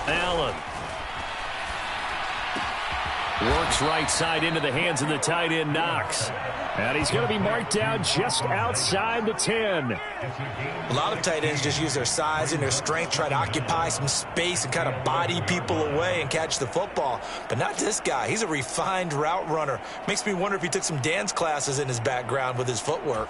Allen. Works right side into the hands of the tight end, Knox. And he's going to be marked down just outside the 10. A lot of tight ends just use their size and their strength, try to occupy some space and kind of body people away and catch the football. But not this guy. He's a refined route runner. Makes me wonder if he took some dance classes in his background with his footwork.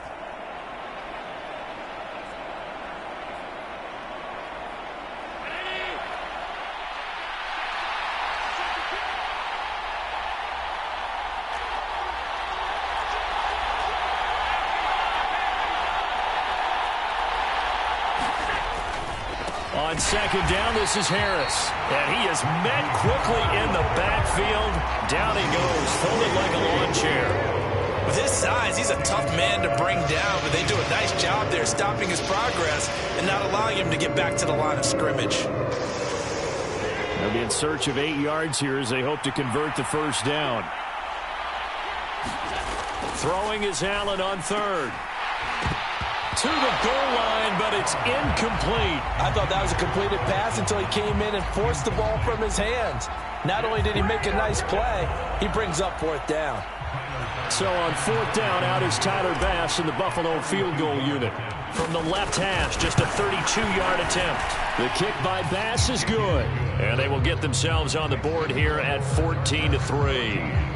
On second down, this is Harris. And he is met quickly in the backfield. Down he goes, folded like a lawn chair. With his size, he's a tough man to bring down, but they do a nice job there stopping his progress and not allowing him to get back to the line of scrimmage. They'll be in search of 8 yards here as they hope to convert the first down. Throwing is Allen on third. To the goal line, but it's incomplete. I thought that was a completed pass until he came in and forced the ball from his hands. Not only did he make a nice play, he brings up fourth down. So on fourth down, out is Tyler Bass in the Buffalo field goal unit. From the left hash, just a 32-yard attempt. The kick by Bass is good. And they will get themselves on the board here at 14-3.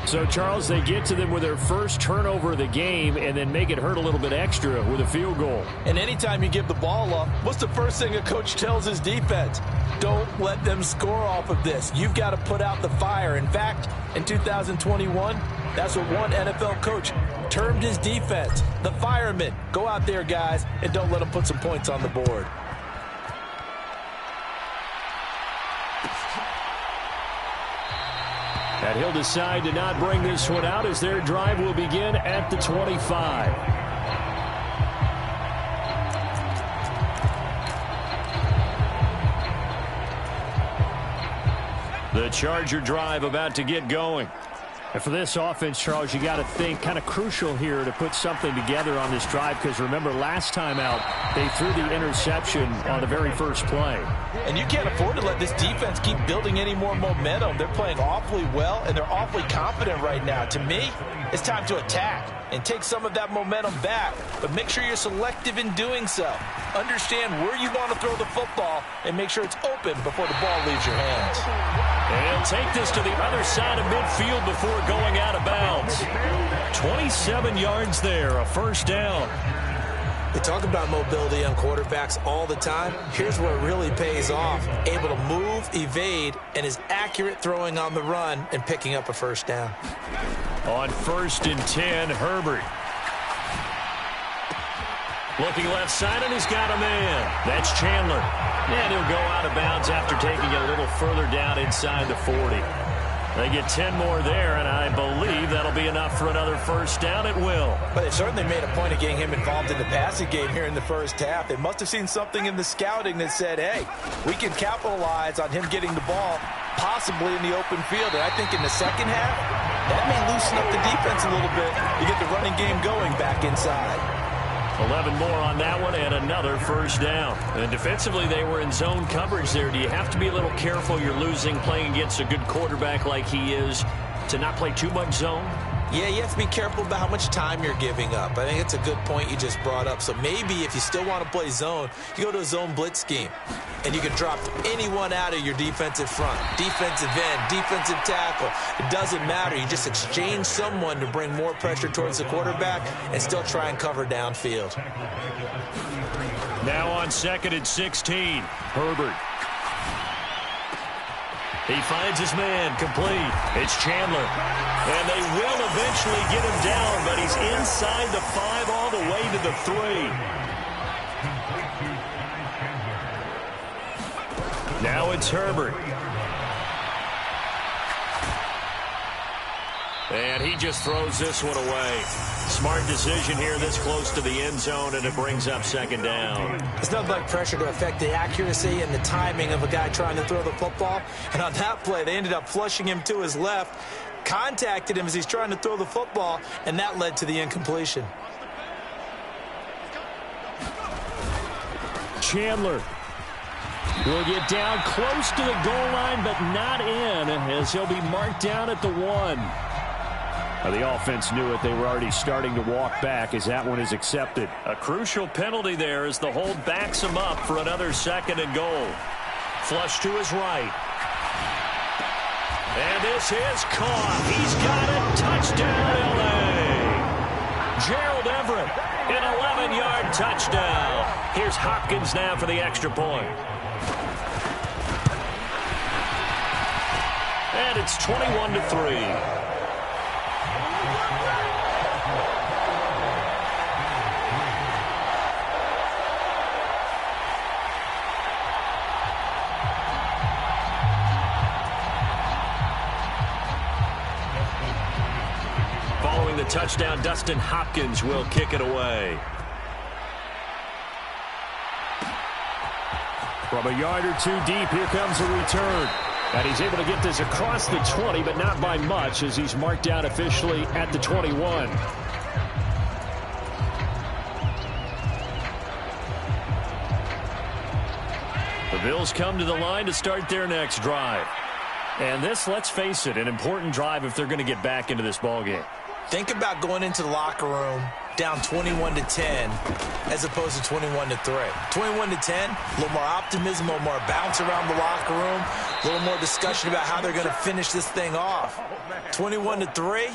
So, Charles, they get to them with their first turnover of the game and then make it hurt a little bit extra with a field goal. And anytime you give the ball up, what's the first thing a coach tells his defense? Don't let them score off of this. You've got to put out the fire. In fact, in 2021, that's what one NFL coach termed his defense. The firemen. Go out there, guys, and don't let them put some points on the board. And he'll decide to not bring this one out as their drive will begin at the 25. The Charger drive about to get going. And for this offense, Charles, you got to think kind of crucial here to put something together on this drive because remember last time out they threw the interception on the very first play. And you can't afford to let this defense keep building any more momentum. They're playing awfully well and they're awfully confident right now. To me, it's time to attack and take some of that momentum back. But make sure you're selective in doing so. Understand where you want to throw the football and make sure it's open before the ball leaves your hands. And he'll take this to the other side of midfield before going out of bounds. 27 yards there, a first down. We talk about mobility on quarterbacks all the time. Here's where it really pays off. Able to move, evade, and is accurate throwing on the run and picking up a first down. On 1st and 10, Herbert. Looking left side, and he's got a man. That's Chandler. And he'll go out of bounds after taking it a little further down inside the 40. They get 10 more there, and I believe that'll be enough for another first down. It will. But they certainly made a point of getting him involved in the passing game here in the first half. They must have seen something in the scouting that said, hey, we can capitalize on him getting the ball possibly in the open field. And I think in the second half, that may loosen up the defense a little bit to get the running game going back inside. 11 more on that one and another first down. And defensively, they were in zone coverage there. Do you have to be a little careful? You're losing playing against a good quarterback like he is to not play too much zone? Yeah, you have to be careful about how much time you're giving up. I think it's a good point you just brought up. So maybe if you still want to play zone, you go to a zone blitz scheme. And you can drop anyone out of your defensive front. Defensive end, defensive tackle. It doesn't matter. You just exchange someone to bring more pressure towards the quarterback and still try and cover downfield. Now on 2nd and 16, Herbert. He finds his man, complete. It's Chandler. And they will eventually get him down, but he's inside the 5 all the way to the 3. Now it's Herbert. And he just throws this one away. Smart decision here this close to the end zone, and it brings up 2nd down. It's nothing like pressure to affect the accuracy and the timing of a guy trying to throw the football. And on that play, they ended up flushing him to his left, contacted him as he's trying to throw the football, and that led to the incompletion. Chandler. Will get down close to the goal line, but not in, as he'll be marked down at the 1. The offense knew it. They were already starting to walk back as that one is accepted. A crucial penalty there as the hold backs him up for another 2nd and goal. Flush to his right. And this is caught. He's got it. Touchdown, L.A. Gerald Everett, an 11-yard touchdown. Here's Hopkins now for the extra point. And it's 21-3. Following the touchdown, Dustin Hopkins will kick it away. From a yard or 2 deep, here comes a return. And he's able to get this across the 20, but not by much, as he's marked down officially at the 21. The Bills come to the line to start their next drive. And this, let's face it, an important drive if they're going to get back into this ballgame. Think about going into the locker room down 21-10 as opposed to 21-3. 21-10, a little more optimism, a little more bounce around the locker room, a little more discussion about how they're going to finish this thing off. 21-3,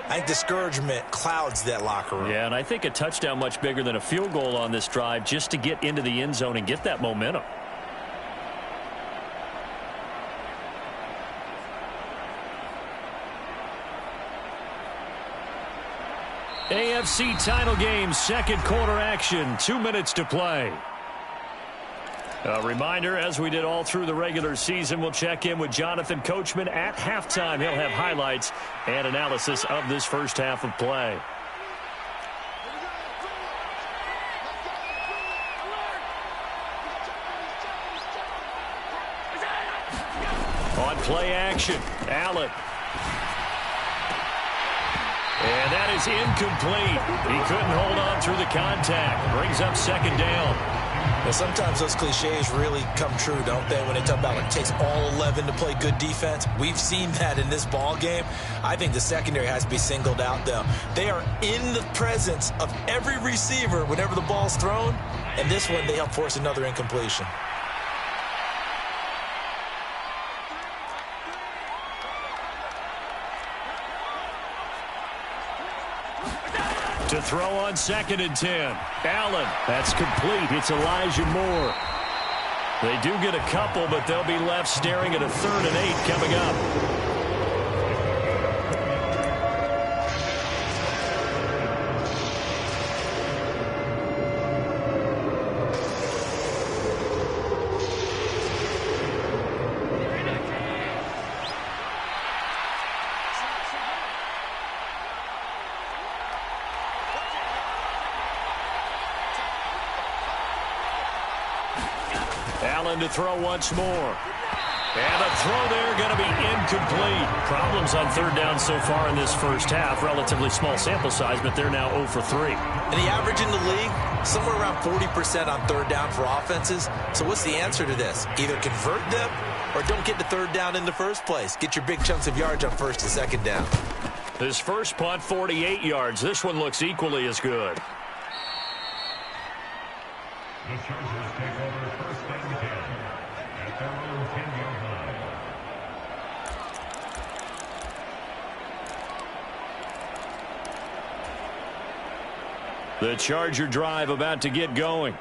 I think discouragement clouds that locker room. Yeah, and I think a touchdown much bigger than a field goal on this drive just to get into the end zone and get that momentum. AFC title game, 2nd quarter action, 2 minutes to play. A reminder, as we did all through the regular season, we'll check in with Jonathan Coachman at halftime. He'll have highlights and analysis of this first half of play. On play action, Allen. And that is incomplete. He couldn't hold on through the contact. Brings up 2nd down. Well, sometimes those cliches really come true, don't they? When they talk about it takes all 11 to play good defense. We've seen that in this ball game. I think the secondary has to be singled out, though. They are in the presence of every receiver whenever the ball's thrown. And this one, they help force another incompletion. To throw on 2nd and 10. Allen, that's complete. It's Elijah Moore. They do get a couple, but they'll be left staring at a 3rd and 8 coming up. Allen to throw once more. And a throw there going to be incomplete. Problems on 3rd down so far in this first half. Relatively small sample size, but they're now 0 for 3. And the average in the league, somewhere around 40% on 3rd down for offenses. So what's the answer to this? Either convert them or don't get to 3rd down in the first place. Get your big chunks of yards on 1st and 2nd down. His first punt, 48 yards. This one looks equally as good. The Chargers take over 1st and 10 at their own 10-yard line. The Charger drive about to get going.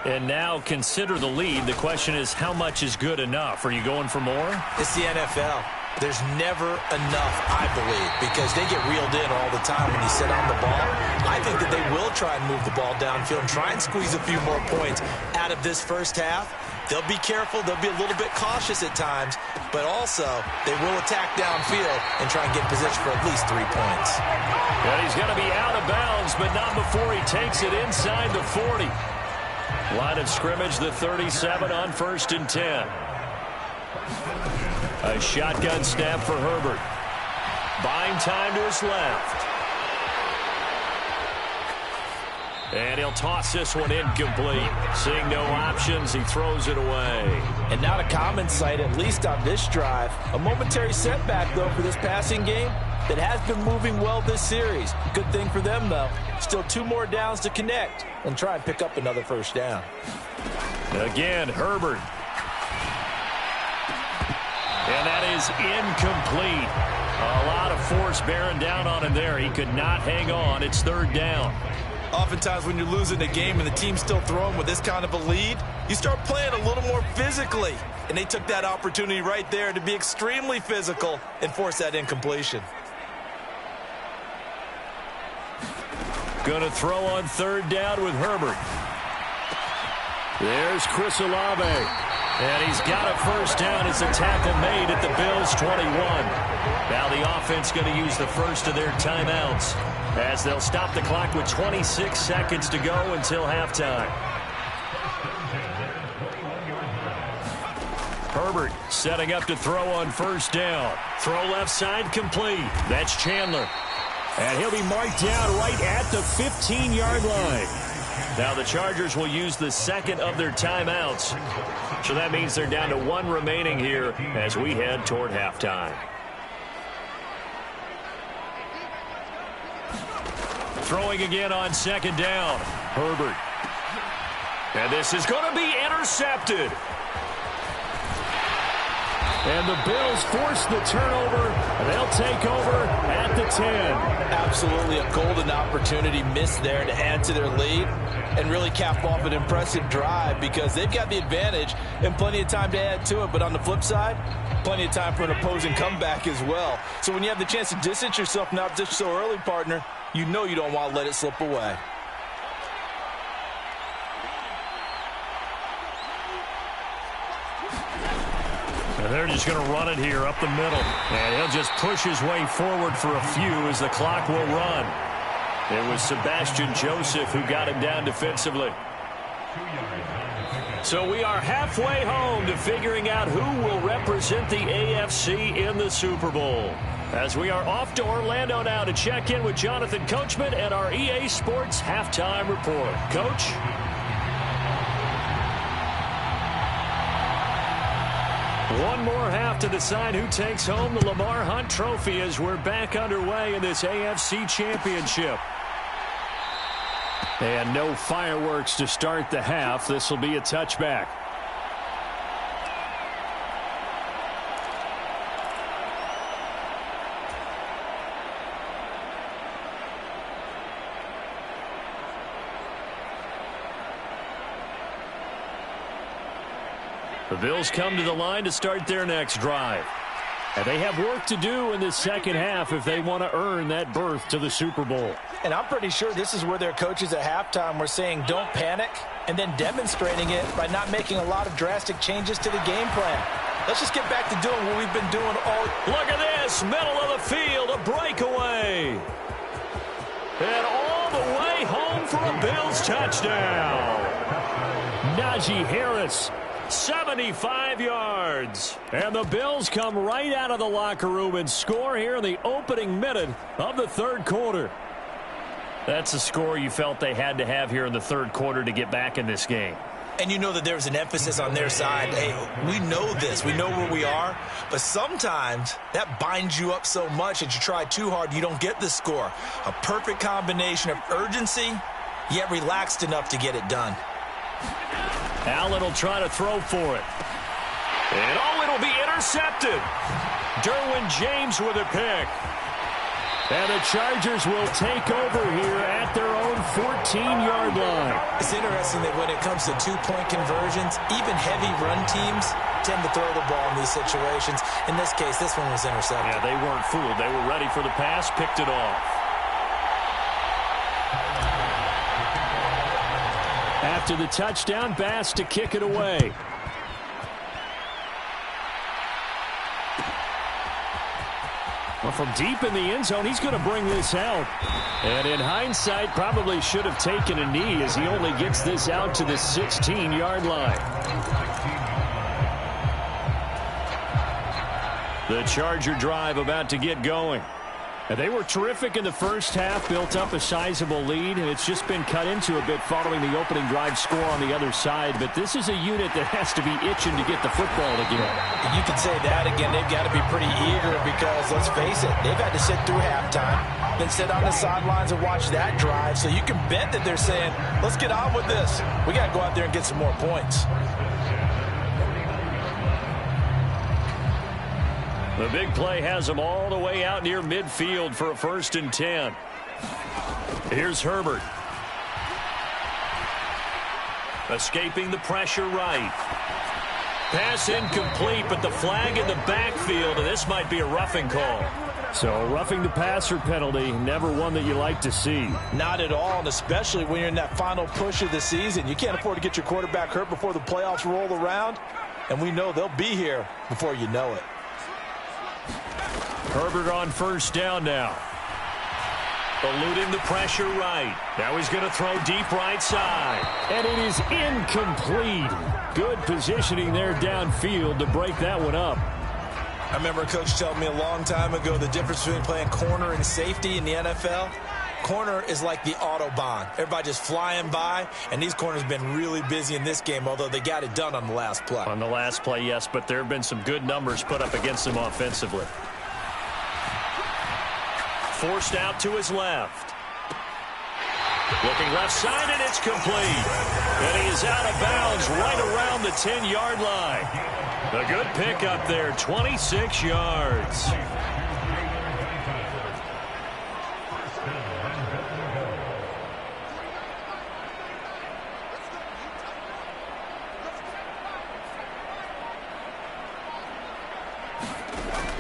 And now consider the lead. The question is, how much is good enough? Are you going for more? It's the NFL. There's never enough, I believe, because they get reeled in all the time when you sit on the ball. I think that they will try and move the ball downfield and try and squeeze a few more points out of this first half. They'll be careful. They'll be a little bit cautious at times, but also they will attack downfield and try and get position for at least 3 points. And he's going to be out of bounds, but not before he takes it inside the 40. Line of scrimmage, the 37 on 1st and 10. A shotgun snap for Herbert. Buying time to his left. And he'll toss this one incomplete. Seeing no options, he throws it away. And not a common sight, at least on this drive. A momentary setback, though, for this passing game that has been moving well this series. Good thing for them, though. Still 2 more downs to connect and try and pick up another first down. Again, Herbert. And that is incomplete. A lot of force bearing down on him there. He could not hang on. It's 3rd down. Oftentimes when you're losing the game and the team's still throwing with this kind of a lead, you start playing a little more physically. And they took that opportunity right there to be extremely physical and force that incompletion. Going to throw on 3rd down with Herbert. There's Chris Olave. And he's got a first down as a tackle made at the Bills' 21. Now the offense going to use the first of their timeouts as they'll stop the clock with 26 seconds to go until halftime. Herbert setting up to throw on 1st down. Throw left side complete. That's Chandler. And he'll be marked down right at the 15-yard line. Now the Chargers will use the 2nd of their timeouts. So that means they're down to 1 remaining here as we head toward halftime. Throwing again on 2nd down. Herbert. And this is going to be intercepted. And the Bills force the turnover. They'll take over at the 10. Absolutely a golden opportunity missed there to add to their lead and really cap off an impressive drive because they've got the advantage and plenty of time to add to it. But on the flip side, plenty of time for an opposing comeback as well. So when you have the chance to distance yourself now just so early, partner, you know you don't want to let it slip away. They're just going to run it here up the middle. And he'll just push his way forward for a few as the clock will run. It was Sebastian Joseph who got him down defensively. So we are halfway home to figuring out who will represent the AFC in the Super Bowl. As we are off to Orlando now to check in with Jonathan Coachman and our EA Sports Halftime Report. Coach? One more half to decide who takes home the Lamar Hunt Trophy as we're back underway in this AFC Championship. And no fireworks to start the half. This will be a touchback. The Bills come to the line to start their next drive. And they have work to do in the second half if they want to earn that berth to the Super Bowl. And I'm pretty sure this is where their coaches at halftime were saying don't panic and then demonstrating it by not making a lot of drastic changes to the game plan. Let's just get back to doing what we've been doing all. Look at this, middle of the field, a breakaway. And all the way home for a Bills touchdown. Najee Harris. 75 yards. And the Bills come right out of the locker room and score here in the opening minute of the 3rd quarter. That's a score you felt they had to have here in the 3rd quarter to get back in this game. And you know that there was an emphasis on their side. Hey, we know this. We know where we are. But sometimes that binds you up so much that you try too hard, you don't get the score. A perfect combination of urgency, yet relaxed enough to get it done. Allen will try to throw for it. And it'll be intercepted. Derwin James with a pick. And the Chargers will take over here at their own 14-yard line. It's interesting that when it comes to two-point conversions, even heavy run teams tend to throw the ball in these situations. In this case, this one was intercepted. Yeah, they weren't fooled. They were ready for the pass, picked it off. After the touchdown, Bass to kick it away. Well, from deep in the end zone, he's going to bring this out. And in hindsight, probably should have taken a knee as he only gets this out to the 16-yard line. The Charger drive about to get going. They were terrific in the first half, built up a sizable lead, and it's just been cut into a bit following the opening drive score on the other side. But this is a unit that has to be itching to get the football again. You can say that again. They've got to be pretty eager because, let's face it, they've had to sit through halftime, then sit on the sidelines and watch that drive. So you can bet that they're saying, let's get on with this. We got to go out there and get some more points. The big play has them all the way out near midfield for a 1st and 10. Here's Herbert. Escaping the pressure right. Pass incomplete, but the flag in the backfield, and this might be a roughing call. So roughing the passer penalty, never one that you like to see. Not at all, and especially when you're in that final push of the season. You can't afford to get your quarterback hurt before the playoffs roll around, and we know they'll be here before you know it. Herbert on 1st down now. Eluding the pressure right. Now he's going to throw deep right side. And it is incomplete. Good positioning there downfield to break that one up. I remember a coach telling me a long time ago the difference between playing corner and safety in the NFL. Corner is like the Autobahn. Everybody just flying by, and these corners have been really busy in this game, although they got it done on the last play. On the last play, yes, but there have been some good numbers put up against them offensively. Forced out to his left. Looking left side, and it's complete. And he is out of bounds right around the 10-yard line. A good pickup there, 26 yards.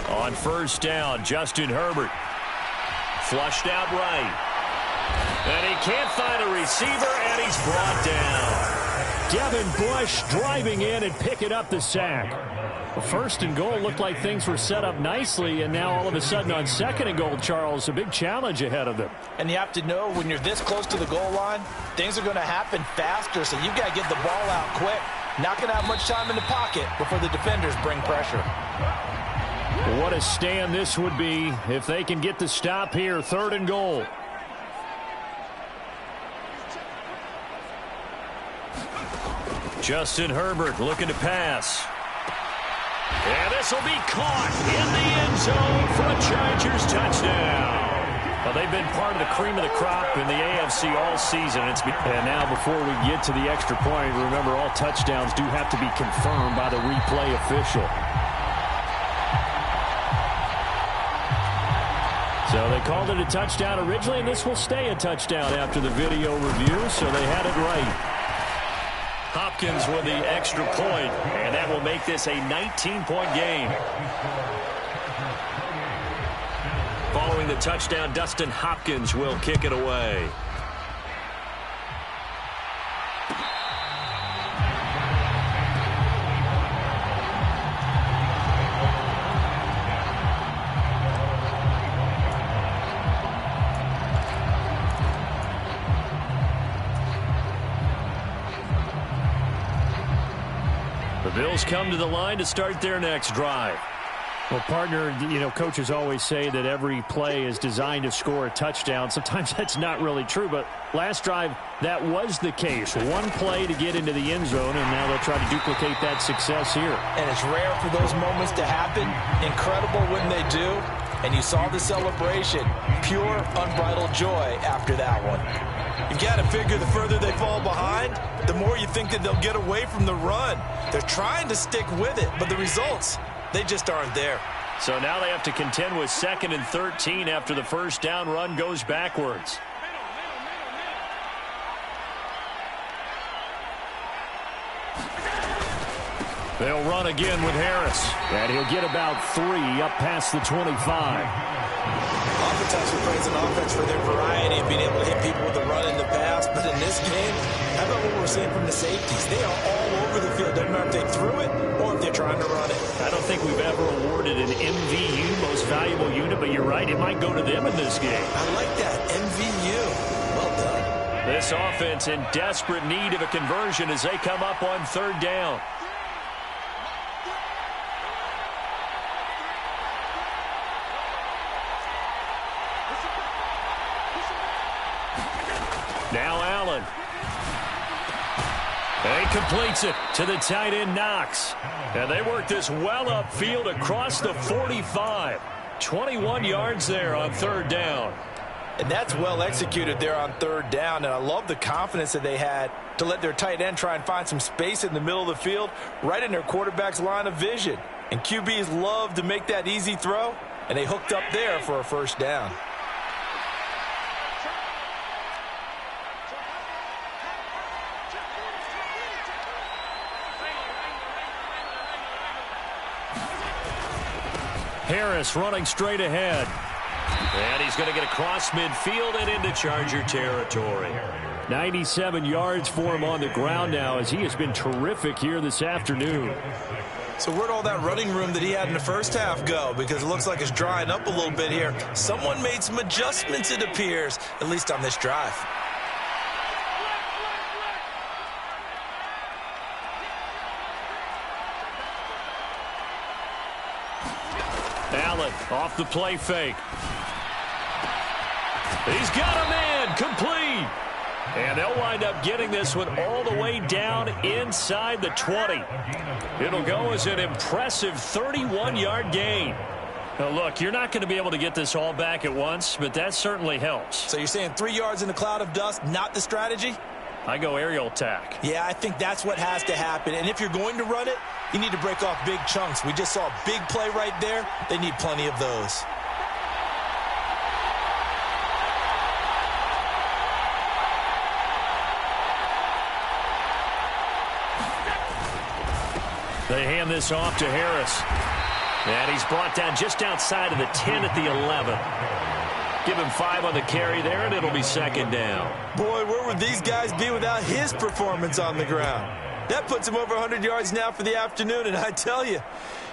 On 1st down, Justin Herbert. Flushed out right. And he can't find a receiver, and he's brought down. Devin Bush driving in and picking up the sack. The 1st and goal looked like things were set up nicely, and now all of a sudden on 2nd and goal, Charles, a big challenge ahead of them. And you have to know when you're this close to the goal line, things are going to happen faster, so you've got to get the ball out quick. Not going to have much time in the pocket before the defenders bring pressure. What a stand this would be if they can get the stop here. 3rd and goal. Justin Herbert looking to pass. And this will be caught in the end zone for a Chargers touchdown. Well, they've been part of the cream of the crop in the AFC all season. And now before we get to the extra point, remember all touchdowns do have to be confirmed by the replay official. So they called it a touchdown originally, and this will stay a touchdown after the video review, so they had it right. Hopkins with the extra point, and that will make this a 19-point game. Following the touchdown, Dustin Hopkins will kick it away. Bills come to the line to start their next drive. Well, partner, coaches always say that every play is designed to score a touchdown. Sometimes that's not really true, but last drive, that was the case. One play to get into the end zone, and now they'll try to duplicate that success here. And it's rare for those moments to happen. Incredible when they do. And you saw the celebration. Pure, unbridled joy after that one. You've got to figure the further they fall behind, the more you think that they'll get away from the run. They're trying to stick with it, but the results, they just aren't there. So now they have to contend with 2nd and 13 after the 1st down run goes backwards. They'll run again with Harris. And he'll get about 3 up past the 25. Oftentimes we praise an offense for their variety of being able to hit people with the run in the pass, but in this game, how about what we're seeing from the safeties? They are all over the field. Doesn't matter if they threw it or if they're trying to run it. I don't think we've ever awarded an MVU, most valuable unit, but you're right, it might go to them in this game. I like that, MVU. Well done. This offense in desperate need of a conversion as they come up on 3rd down. And he completes it to the tight end, Knox. And they work this well upfield across the 45. 21 yards there on third down. And that's well executed there on third down. And I love the confidence that they had to let their tight end try and find some space in the middle of the field, right in their quarterback's line of vision. And QBs love to make that easy throw, and they hooked up there for a first down. Harris running straight ahead. And he's going to get across midfield and into Charger territory. 97 yards for him on the ground now, as he has been terrific here this afternoon. So where'd all that running room that he had in the first half go? Because it looks like it's drying up a little bit here. Someone made some adjustments, it appears, at least on this drive. Allen off the play fake. He's got a man complete. And they'll wind up getting this one all the way down inside the 20. It'll go as an impressive 31-yard gain. Now, look, you're not going to be able to get this all back at once, but that certainly helps. So you're saying 3 yards in a cloud of dust, not the strategy? I go aerial attack. Yeah, I think that's what has to happen. And if you're going to run it, you need to break off big chunks. We just saw a big play right there. They need plenty of those. They hand this off to Harris. And he's brought down just outside of the 10 at the 11. Give him 5 on the carry there, and it'll be second down. Boy, where would these guys be without his performance on the ground? That puts him over 100 yards now for the afternoon, and I tell you,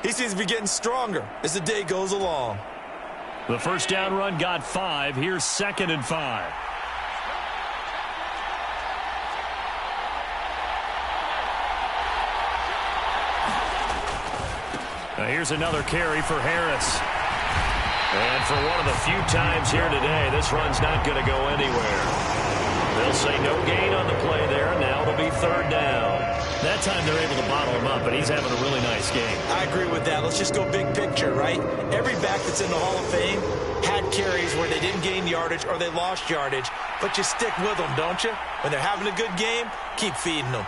he seems to be getting stronger as the day goes along. The first down run got 5. Here's 2nd and 5. Now here's another carry for Harris. And for one of the few times here today, this run's not going to go anywhere. They'll say no gain on the play there. Now it'll be third down. That time they're able to bottle him up, but he's having a really nice game. I agree with that. Let's just go big picture, right? Every back that's in the Hall of Fame had carries where they didn't gain yardage or they lost yardage, but you stick with them, don't you? When they're having a good game, keep feeding them.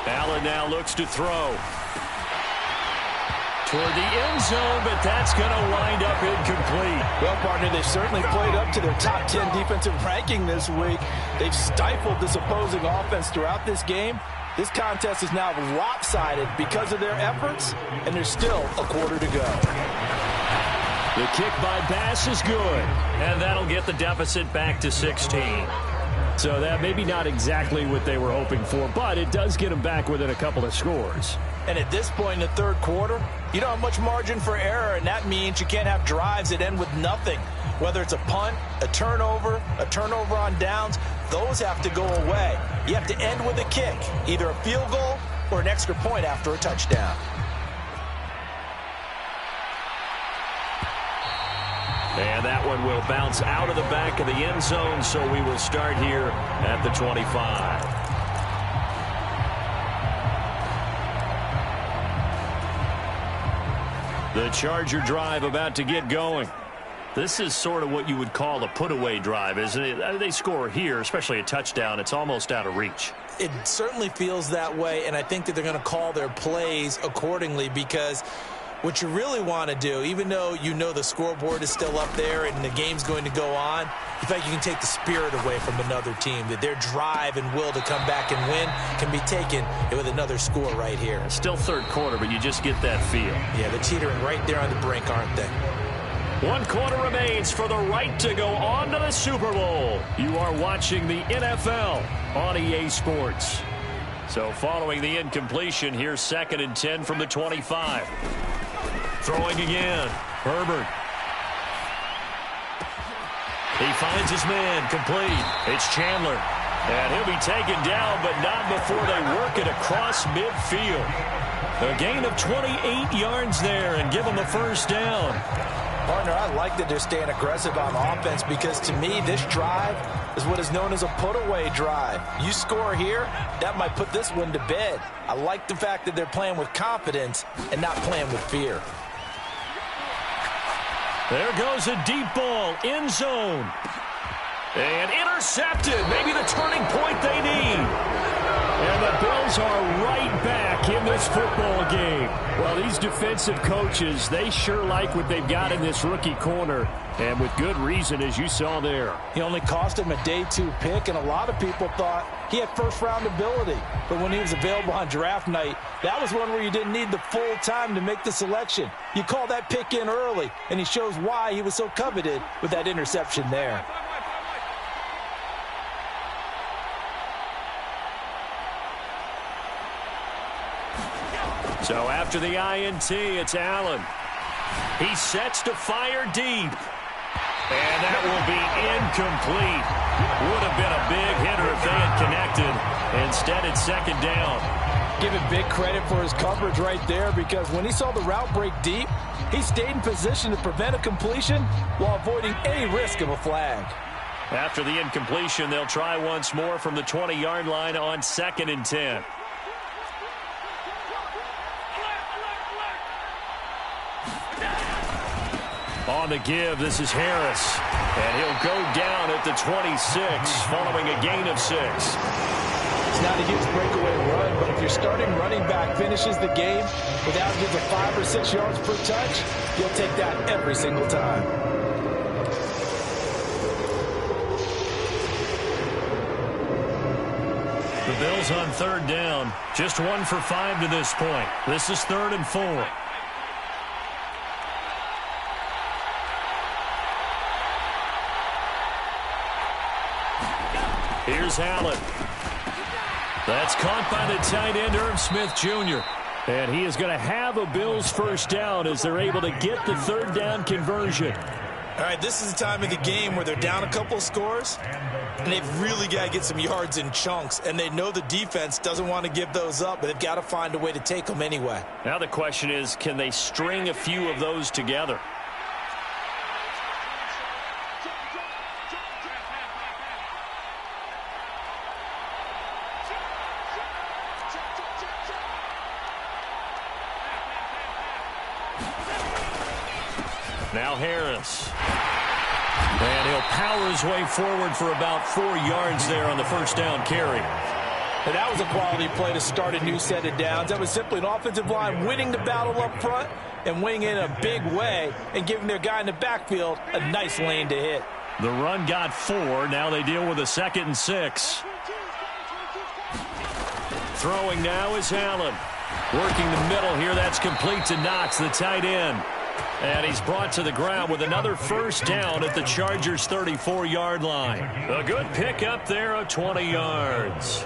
Allen now looks to throw toward the end zone, but that's going to wind up incomplete. Well, partner, they've certainly played up to their top 10 defensive ranking this week. They've stifled this opposing offense throughout this game. This contest is now lopsided because of their efforts, and there's still a quarter to go. The kick by Bass is good, and that'll get the deficit back to 16. So that maybe not exactly what they were hoping for, but it does get them back within a couple of scores. And at this point in the third quarter, you don't have much margin for error, and that means you can't have drives that end with nothing. Whether it's a punt, a turnover on downs, those have to go away. You have to end with a kick, either a field goal or an extra point after a touchdown. And that one will bounce out of the back of the end zone, so we will start here at the 25. The Charger drive about to get going. This is sort of what you would call a put-away drive, isn't it? They score here, especially a touchdown. It's almost out of reach. It certainly feels that way, and I think that they're going to call their plays accordingly, because what you really want to do, even though you know the scoreboard is still up there and the game's going to go on, you think you can take the spirit away from another team, that their drive and will to come back and win can be taken with another score right here. It's still third quarter, but you just get that feel. Yeah, they're teetering right there on the brink, aren't they? 1 quarter remains for the right to go on to the Super Bowl. You are watching the NFL on EA Sports. So following the incompletion, here's 2nd and 10 from the 25. Throwing again. Herbert. He finds his man complete. It's Chandler. And he'll be taken down, but not before they work it across midfield. A gain of 28 yards there and give him a first down. I like that they're staying aggressive on offense because, to me, this drive is what is known as a put-away drive. You score here, that might put this one to bed. I like the fact that they're playing with confidence and not playing with fear. There goes a deep ball, end zone. And intercepted, maybe the turning point they need. And the Bills are right back in this football game. Well, these defensive coaches, they sure like what they've got in this rookie corner. And with good reason, as you saw there. He only cost him a day 2 pick, and a lot of people thought he had first-round ability. But when he was available on draft night, that was one where you didn't need the full time to make the selection. You call that pick in early, and he shows why he was so coveted with that interception there. So after the INT, it's Allen. He sets to fire deep. And that will be incomplete. Would have been a big hitter if they had connected. Instead, it's second down. Give him big credit for his coverage right there, because when he saw the route break deep, he stayed in position to prevent a completion while avoiding any risk of a flag. After the incompletion, they'll try once more from the 20-yard line on 2nd and 10. On the give, this is Harris. And he'll go down at the 26, following a gain of 6. It's not a huge breakaway run, but if your starting running back finishes the game without getting 5 or 6 yards per touch, you'll take that every single time. The Bills on 3rd down. Just 1 for 5 to this point. This is 3rd and 4. Here's Allen. That's caught by the tight end, Irv Smith Jr. And he is going to have a Bills first down as they're able to get the 3rd down conversion. All right, this is the time of the game where they're down a couple of scores, and they've really got to get some yards in chunks, and they know the defense doesn't want to give those up, but they've got to find a way to take them anyway. Now the question is, can they string a few of those together? Now Harris. And he'll power his way forward for about 4 yards there on the first down carry. And that was a quality play to start a new set of downs. That was simply an offensive line winning the battle up front and winning in a big way and giving their guy in the backfield a nice lane to hit. The run got 4. Now they deal with a 2nd and 6. Throwing now is Allen. Working the middle here. That's complete to Knox, the tight end. And he's brought to the ground with another first down at the Chargers' 34-yard line. A good pickup there of 20 yards.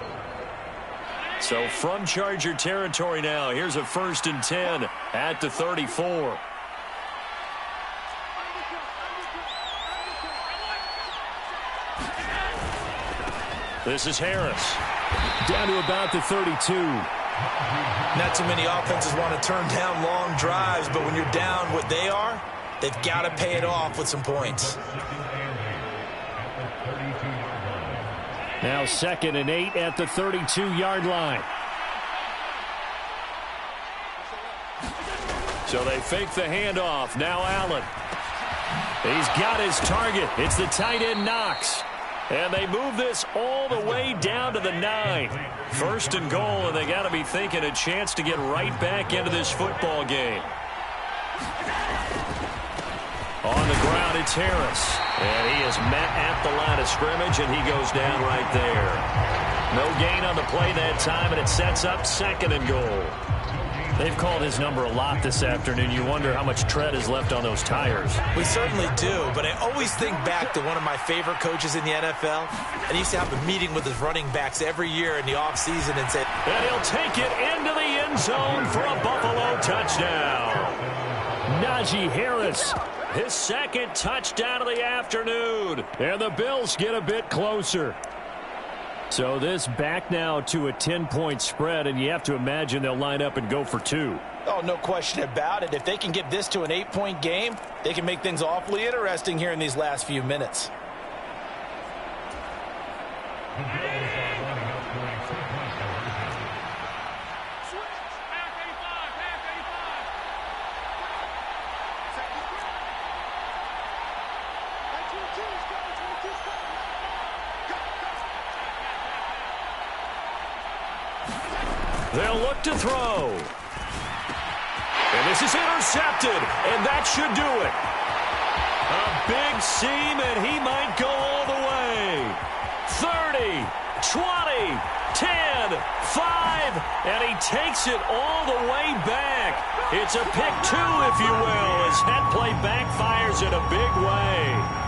So from Charger territory now, here's a 1st and 10 at the 34. This is Harris. Down to about the 32. Not too many offenses want to turn down long drives, but when you're down what they are, they've got to pay it off with some points. Now 2nd and 8 at the 32-yard line. So they fake the handoff. Now Allen. He's got his target. It's the tight end Knox. And they move this all the way down to the 9. 1st and goal, and they got to be thinking a chance to get right back into this football game. On the ground, it's Harris. And he is met at the line of scrimmage, and he goes down right there. No gain on the play that time, and it sets up 2nd and goal. They've called his number a lot this afternoon. You wonder how much tread is left on those tires. We certainly do, but I always think back to one of my favorite coaches in the NFL. And he used to have a meeting with his running backs every year in the offseason and said, and he'll take it into the end zone for a Buffalo touchdown. Najee Harris, his 2nd touchdown of the afternoon. And the Bills get a bit closer. So this back now to a 10-point spread, and you have to imagine they'll line up and go for 2. Oh, no question about it. If they can get this to an 8-point game, they can make things awfully interesting here in these last few minutes. The Bills are lining up for a two-point conversion. They'll look to throw. And this is intercepted, and that should do it. A big seam, and he might go all the way. 30, 20, 10, 5, and he takes it all the way back. It's a pick two, if you will, as that play backfires in a big way.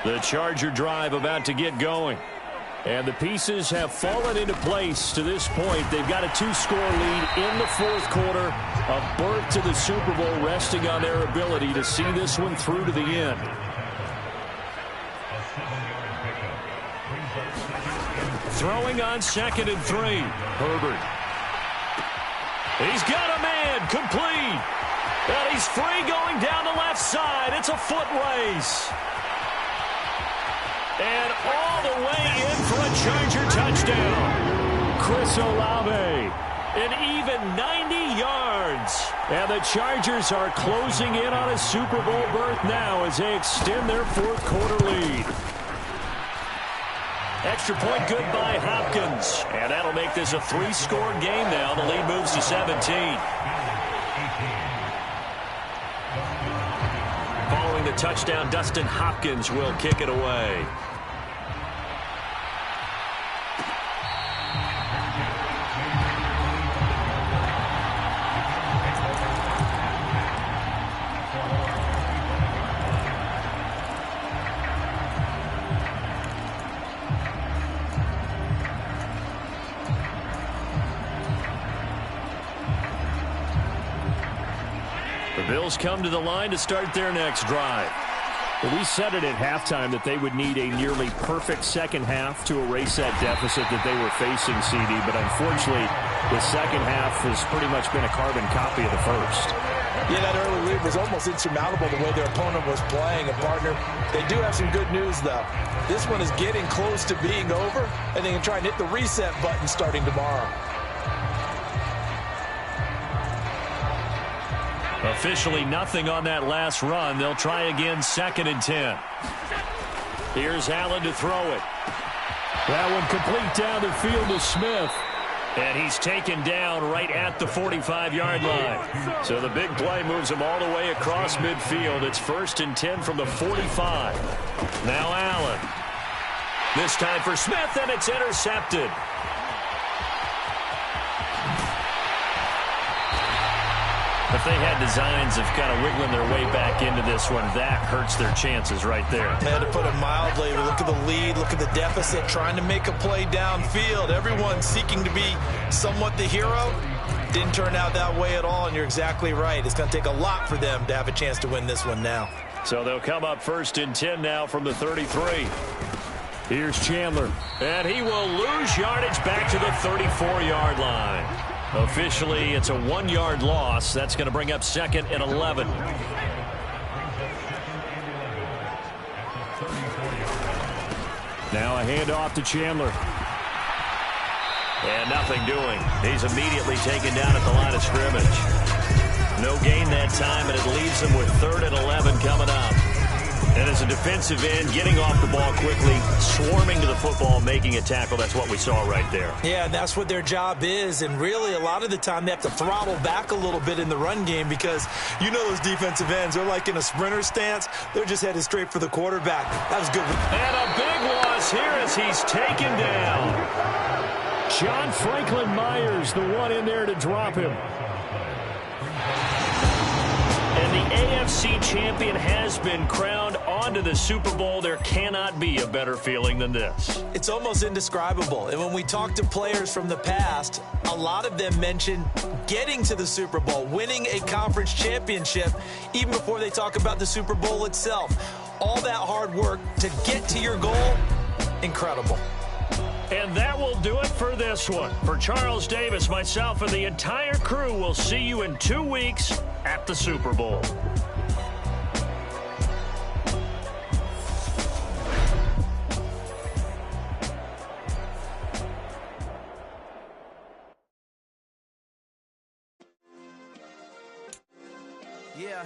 The Charger drive about to get going. And the pieces have fallen into place to this point. They've got a 2-score lead in the fourth quarter. A berth to the Super Bowl resting on their ability to see this one through to the end. Throwing on 2nd and 3. Herbert. He's got a man complete. And he's free going down the left side. It's a foot race. And all the way in for a Charger touchdown. Chris Olave, an even 90 yards. And the Chargers are closing in on a Super Bowl berth now as they extend their fourth quarter lead. Extra point good by Hopkins. And that'll make this a 3-score game now. The lead moves to 17. Following the touchdown, Dustin Hopkins will kick it away. Bills come to the line to start their next drive. Well, we said it at halftime that they would need a nearly perfect second half to erase that deficit that they were facing, CD. But unfortunately, the second half has pretty much been a carbon copy of the first. Yeah, that early lead was almost insurmountable the way their opponent was playing. And, partner, they do have some good news, though. This one is getting close to being over, and they can try and hit the reset button starting tomorrow. Officially nothing on that last run. They'll try again 2nd and 10. Here's Allen to throw it. That one complete down the field to Smith. And he's taken down right at the 45-yard line. So the big play moves him all the way across midfield. It's 1st and 10 from the 45. Now Allen. This time for Smith, and it's intercepted. If they had designs of kind of wiggling their way back into this one, that hurts their chances right there. They had to put it mildly. Look at the lead. Look at the deficit. Trying to make a play downfield. Everyone seeking to be somewhat the hero. Didn't turn out that way at all, and you're exactly right. It's going to take a lot for them to have a chance to win this one now. So they'll come up 1st and 10 now from the 33. Here's Chandler, and he will lose yardage back to the 34-yard line. Officially, it's a 1-yard loss. That's going to bring up 2nd and 11. Now a handoff to Chandler. And nothing doing. He's immediately taken down at the line of scrimmage. No gain that time, and it leaves him with 3rd and 11 coming up. And as a defensive end, getting off the ball quickly, swarming to the football, making a tackle, that's what we saw right there. Yeah, that's what their job is. And really, a lot of the time, they have to throttle back a little bit in the run game because you know those defensive ends, they're like in a sprinter stance. They're just headed straight for the quarterback. That was good. And a big loss here as he's taken down. John Franklin Myers, the one in there to drop him. And the AFC champion has been crowned onto the Super Bowl. There cannot be a better feeling than this. It's almost indescribable. And when we talk to players from the past, a lot of them mention getting to the Super Bowl, winning a conference championship, even before they talk about the Super Bowl itself. All that hard work to get to your goal, incredible. And that will do it for this one. For Charles Davis, myself, and the entire crew, we'll see you in 2 weeks at the Super Bowl. Yeah.